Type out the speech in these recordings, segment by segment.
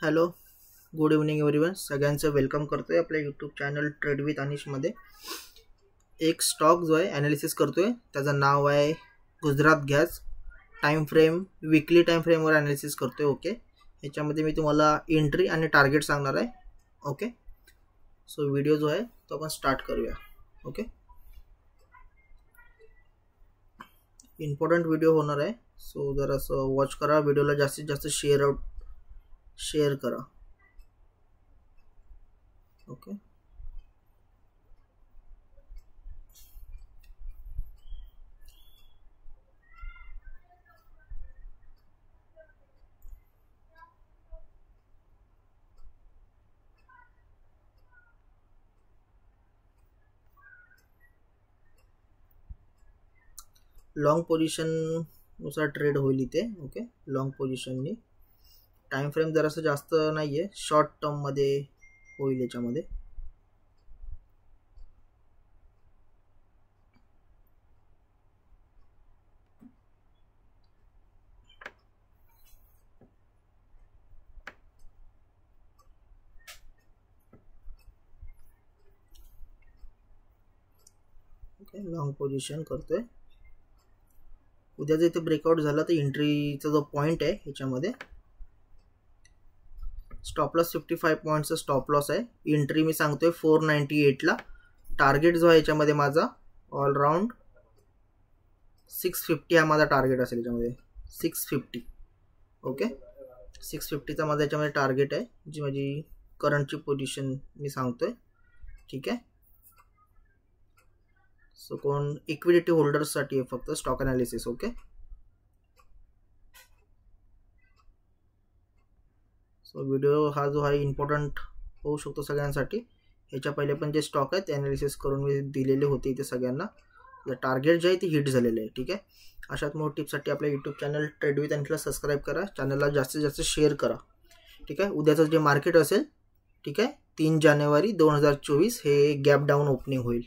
Hello, good evening everyone. सगळ्यांचं welcome करतोय आपल्या यूट्यूब चॅनल ट्रेड विथ अनिशमध्ये. एक स्टॉक जो आहे ॲनालिसिस करतोय, त्याचं नाव आहे Gujarat gas. Time frame weekly time फ्रेमवर ॲनालिसिस करतोय. ओके, ह्याच्यामध्ये मी तुम्हाला एंट्री आणि टार्गेट सांगणार आहे. ओके, सो व्हिडिओ जो आहे तो आपण स्टार्ट करूया. ओके, इम्पॉर्टंट व्हिडिओ होणार आहे, सो जरासं वॉच करा. व्हिडिओला जास्तीत जास्त शेअर करा. ओके, लॉंग पोझिशन नुसार ट्रेड होईल इथे. ओके, लॉंग पोझिशननी टाइम फ्रेम जरासं जास्त नाही आहे, शॉर्ट टर्ममध्ये होईल याच्यामध्ये. ओके, लॉंग पोझिशन करतोय. उद्या जर इथे ब्रेकआउट झाला तर एंट्रीचा जो पॉईंट आहे ह्याच्यामध्ये स्टॉप लॉस 55 पॉईंटचा स्टॉप लॉस आहे. एंट्री मी सांगतोय 498ला. टार्गेट जो आहे याच्यामध्ये माझा ऑलराऊंड 650 हा माझा टार्गेट असेल याच्यामध्ये. 650. ओके, 650चा माझा याच्यामध्ये टार्गेट आहे, जी माझी करंटची पोझिशन मी सांगतोय. ठीक आहे, सो कोण इक्विडिटी होल्डर्ससाठी आहे फक्त stock analysis. Okay, so video हा जो आहे इम्पॉर्टंट होऊ शकतो सगळ्यांसाठी. ह्याच्या पहिले पण जे स्टॉक आहेत ते अनालिसिस करून मी दिलेले होते इथे सगळ्यांना. टार्गेट जे आहे ते हिट झालेले आहे. ठीक आहे, अशाच मोठ्या टिप्ससाठी आपल्या यूट्यूब चॅनल ट्रेड विथ अनिशला सबस्क्राईब करा. चॅनलला जास्तीत जास्त शेअर करा. ठीक आहे, उद्याचं जे मार्केट असेल, ठीक आहे, 3 जानेवारी 2024 हे गॅप डाऊन ओपनिंग होईल.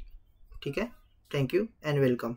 ठीक आहे, थँक्यू अँड वेलकम.